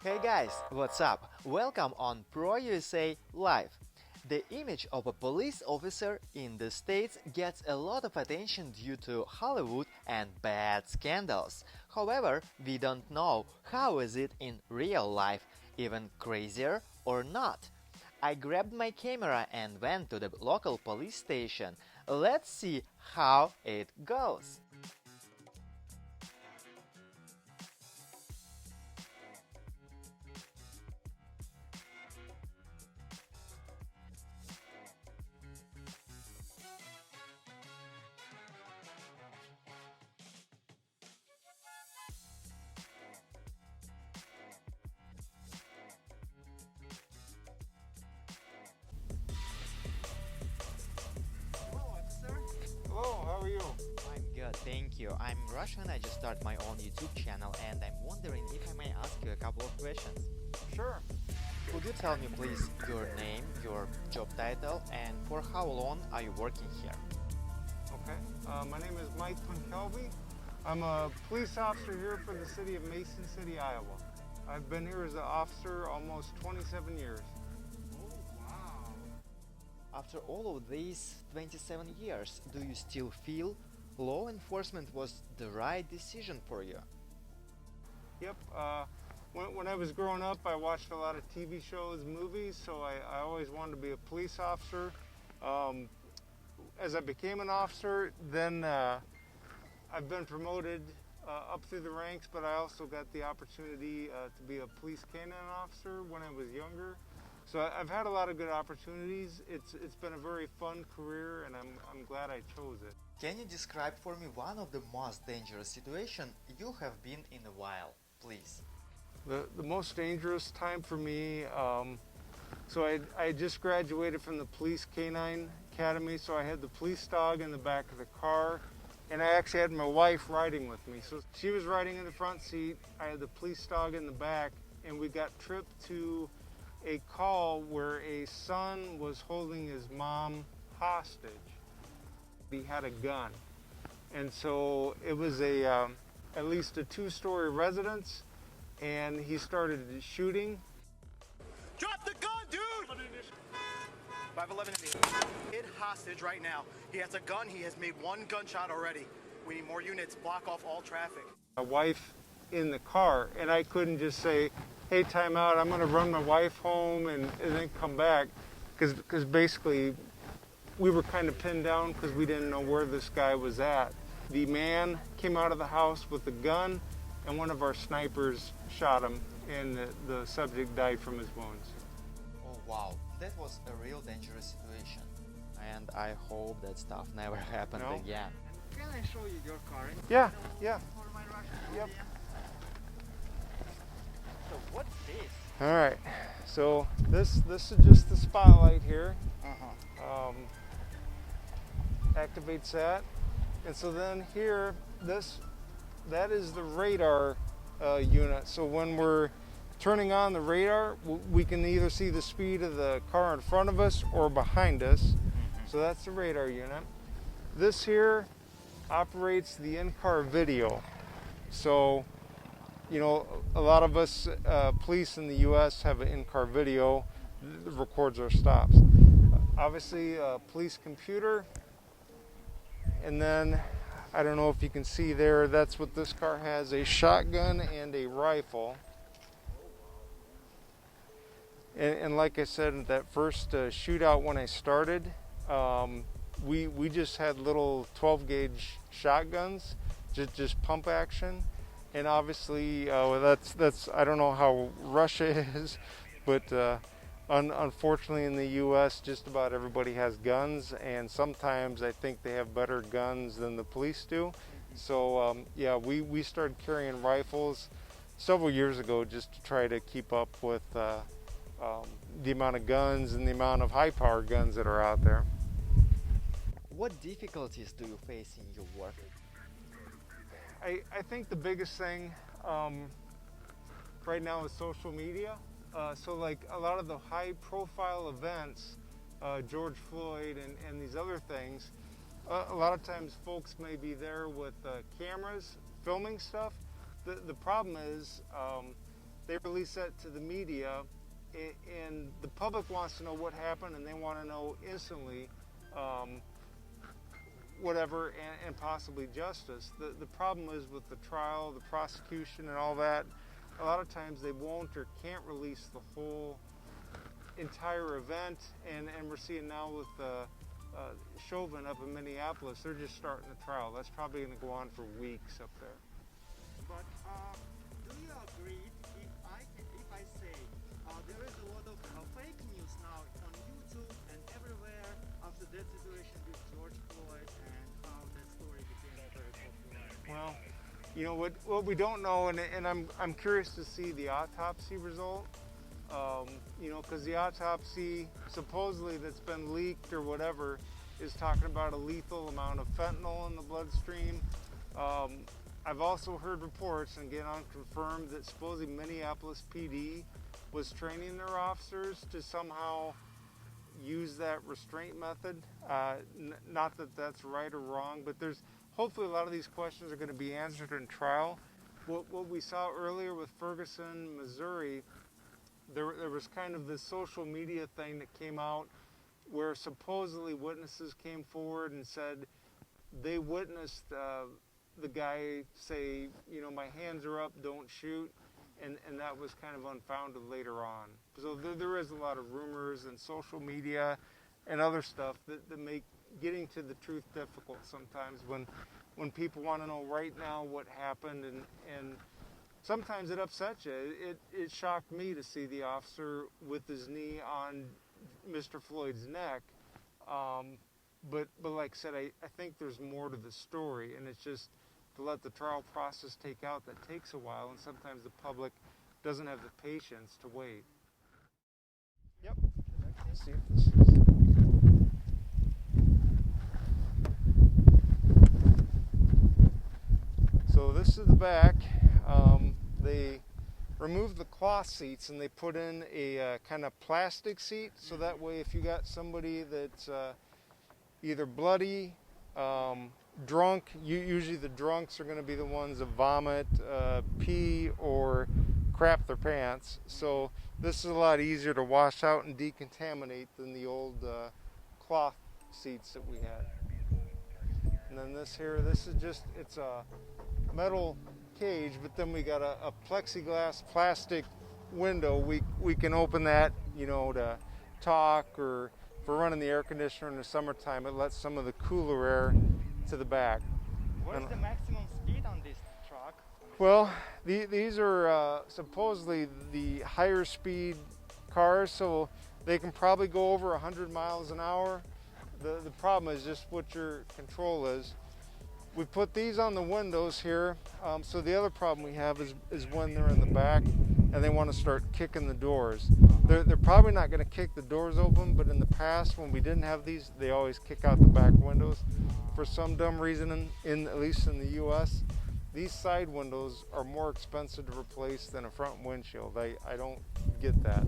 Hey guys, what's up? Welcome on Pro USA Live. The image of a police officer in the States gets a lot of attention due to Hollywood and bad scandals. However, we don't know how is it in real life, even crazier or not. I grabbed my camera and went to the local police station. Let's see how it goes. Hello, how are you? I'm good, thank you. I'm Russian. I just started my own YouTube channel and I'm wondering if I may ask you a couple of questions. Sure. Could you tell me please your name, your job title, and for how long are you working here? Okay. My name is Mike Punkelby. I'm a police officer here for the city of Mason City, Iowa. I've been here as an officer almost 27 years. Oh, wow. After all of these 27 years, do you still feel law enforcement was the right decision for you? Yep. When I was growing up, I watched a lot of TV shows, movies, so I always wanted to be a police officer. As I became an officer, then I've been promoted up through the ranks, but I also got the opportunity to be a police canine officer when I was younger. So I've had a lot of good opportunities. It's been a very fun career, and I'm glad I chose it. Can you describe for me one of the most dangerous situations you have been in a while, please? The most dangerous time for me, so I just graduated from the police canine academy, so I had the police dog in the back of the car, and I actually had my wife riding with me. So she was riding in the front seat, I had the police dog in the back, and we got tripped to a call where a son was holding his mom hostage. He had a gun, and so it was at least a two-story residence, and he started shooting. Drop the gun, dude! 511 kid hostage right now. He has a gun. He has made one gunshot already. We need more units. Block off all traffic. My wife in the car, and I couldn't just say, hey, time out, I'm going to run my wife home and then come back, because basically we were kind of pinned down because we didn't know where this guy was at. The man came out of the house with a gun, and one of our snipers shot him, and the subject died from his wounds. Oh wow, that was a real dangerous situation. And I hope that stuff never happened No. again. Can I show you your car? Yeah, yeah. For my Russian Yep. media? So what's this? All right, so this is just the spotlight here. Activates that, and so then here, that is the radar unit. So when we're turning on the radar, we can either see the speed of the car in front of us or behind us. So that's the radar unit. This here operates the in-car video. So, you know, a lot of us police in the U.S. have an in-car video that records our stops. Obviously, a police computer. And then, I don't know if you can see there, that's what this car has, a shotgun and a rifle. And like I said, in that first shootout when I started, we just had little 12-gauge shotguns, just pump action. And obviously, that's I don't know how Russia is, but unfortunately in the U.S. just about everybody has guns, and sometimes I think they have better guns than the police do. So yeah, we started carrying rifles several years ago just to try to keep up with the amount of guns and the amount of high-power guns that are out there. What difficulties do you face in your work? I think the biggest thing right now is social media. So like a lot of the high profile events, George Floyd and these other things, a lot of times folks may be there with cameras filming stuff. The problem is they release that to the media, and the public wants to know what happened, and they want to know instantly whatever, and possibly justice. The problem is with the trial, the prosecution, and all that, a lot of times they won't or can't release the whole entire event, and we're seeing now with Chauvin up in Minneapolis, they're just starting the trial. That's probably going to go on for weeks up there. But do you agree if I say there is a lot of fake news now on YouTube and everywhere after that situation with George Floyd and how that story became very popular? Well, you know what we don't know, and I'm curious to see the autopsy result. You know, because the autopsy supposedly that's been leaked or whatever is talking about a lethal amount of fentanyl in the bloodstream. I've also heard reports, and again unconfirmed, that supposedly Minneapolis PD was training their officers to somehow use that restraint method. Not that that's right or wrong, but there's hopefully a lot of these questions are going to be answered in trial. What we saw earlier with Ferguson, Missouri, there was kind of this social media thing that came out where supposedly witnesses came forward and said they witnessed the guy say, you know, my hands are up, don't shoot, and that was kind of unfounded later on. So there is a lot of rumors and social media and other stuff that make getting to the truth difficult sometimes when people want to know right now what happened, and sometimes it upsets you. It shocked me to see the officer with his knee on Mr. Floyd's neck. But like I said, I think there's more to the story, and it's just to let the trial process take out that takes a while, and sometimes the public doesn't have the patience to wait. Yep. Let's see if this is... So this is the back. They removed the cloth seats and they put in a kind of plastic seat, so that way if you got somebody that's either bloody, drunk, usually the drunks are going to be the ones that vomit, pee, or crap their pants. So this is a lot easier to wash out and decontaminate than the old cloth seats that we had. And then this here, this is just, it's a metal cage, but then we got a plexiglass plastic window. We can open that, you know, to talk, or for running the air conditioner in the summertime, it lets some of the cooler air to the back. What is the maximum speed on this truck? Well, these are supposedly the higher speed cars, so they can probably go over 100 miles an hour. The problem is just what your control is. We put these on the windows here, so the other problem we have is when they're in the back and they want to start kicking the doors. They're probably not going to kick the doors open, but in the past when we didn't have these, they always kick out the back windows. For some dumb reason, at least in the US, these side windows are more expensive to replace than a front windshield. I don't get that.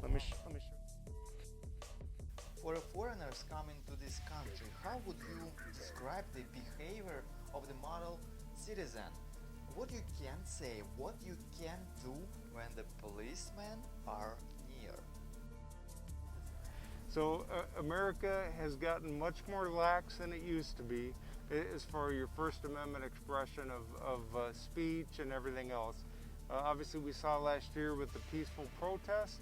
Let me show. For foreigners coming to this country, how would you describe the behavior of the model citizen? What you can say, what you can do when the policemen are near? So America has gotten much more lax than it used to be as far as your First Amendment expression of speech and everything else. Obviously we saw last year with the peaceful protest,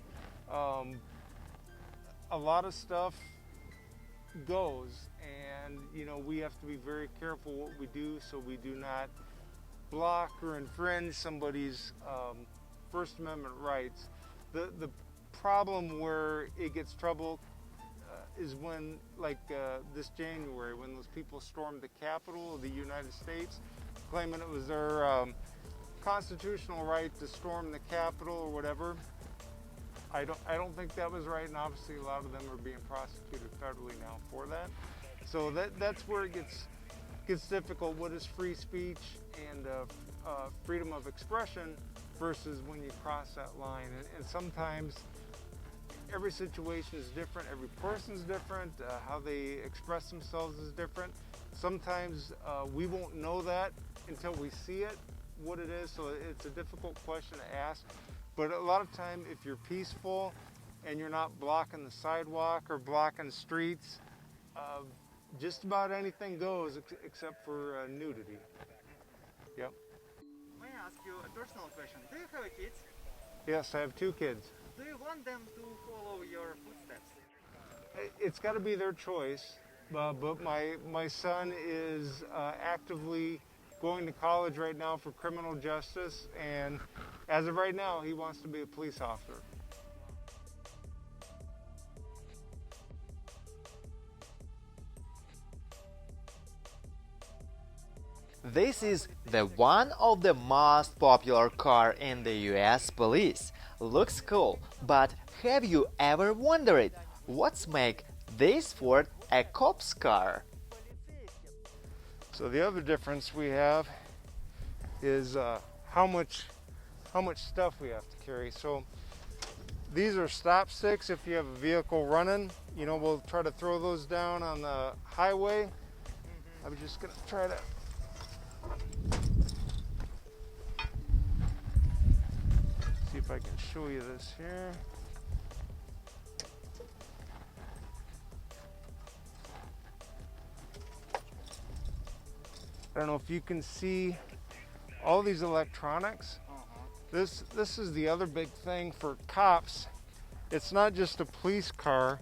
a lot of stuff goes, and you know, we have to be very careful what we do so we do not block or infringe somebody's First Amendment rights. The problem where it gets trouble is when, like this January, when those people stormed the Capitol of the United States, claiming it was their constitutional right to storm the Capitol or whatever. I don't think that was right, and obviously a lot of them are being prosecuted federally now for that. So that's where it gets difficult. What is free speech and freedom of expression versus when you cross that line? And sometimes every situation is different, every person's different, how they express themselves is different. Sometimes we won't know that until we see it, what it is, so it's a difficult question to ask. But a lot of time, if you're peaceful and you're not blocking the sidewalk or blocking streets, just about anything goes except for nudity. Yep. May I ask you a personal question? Do you have kids? Yes, I have 2 kids. Do you want them to follow your footsteps? It's got to be their choice, but my son is actively going to college right now for criminal justice, and as of right now, he wants to be a police officer. This is the one of the most popular car in the US police. Looks cool, but have you ever wondered what's make this Ford a cop's car? So the other difference we have is how much stuff we have to carry. So these are stop sticks if you have a vehicle running. You know, we'll try to throw those down on the highway. I'm just gonna try to see if I can show you this here. I don't know if you can see all these electronics. This is the other big thing for cops. It's not just a police car.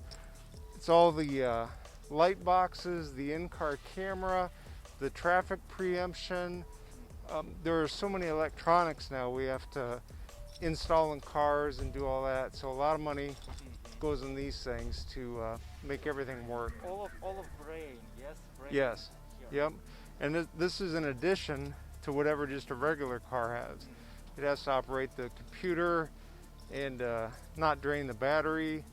It's all the light boxes, the in-car camera, the traffic preemption. There are so many electronics now we have to install in cars and do all that. So a lot of money goes in these things to make everything work. All of brain, yes? Brain. Yes. Here. Yep. And this is in addition to whatever just a regular car has. It has to operate the computer and not drain the battery,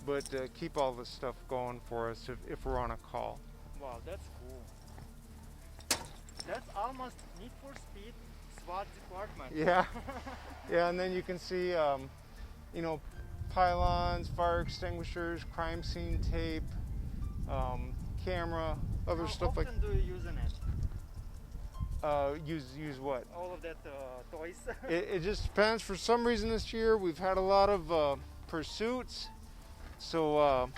but keep all this stuff going for us if we're on a call. Wow, that's cool. That's almost Need for Speed SWAT department. Yeah. Yeah, and then you can see, you know, pylons, fire extinguishers, crime scene tape, camera, other stuff like. How often do you use it? Use what? All of that toys. It just depends. For some reason this year we've had a lot of pursuits, so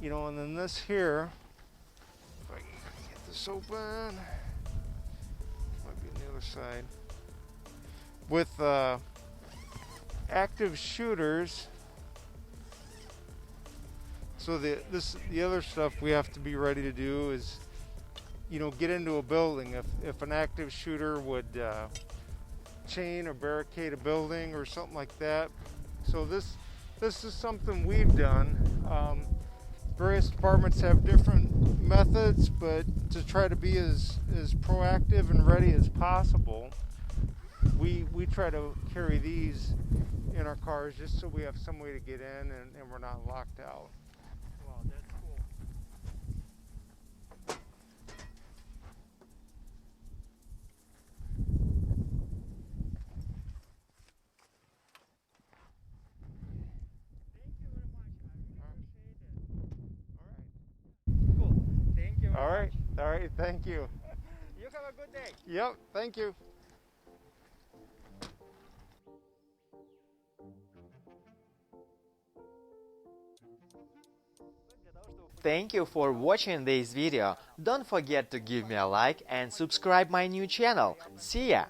you know. And then this here, if I can get this open, might be on the other side. With active shooters, so the other stuff we have to be ready to do is, you know, get into a building. If an active shooter would chain or barricade a building or something like that. So this is something we've done. Various departments have different methods, but to try to be as proactive and ready as possible, we try to carry these in our cars just so we have some way to get in and we're not locked out. Wow, that's cool. Cool. Thank you very All right. much. All right. Thank you. You have a good day. Yep. Thank you. Thank you for watching this video. Don't forget to give me a like and subscribe my new channel. See ya!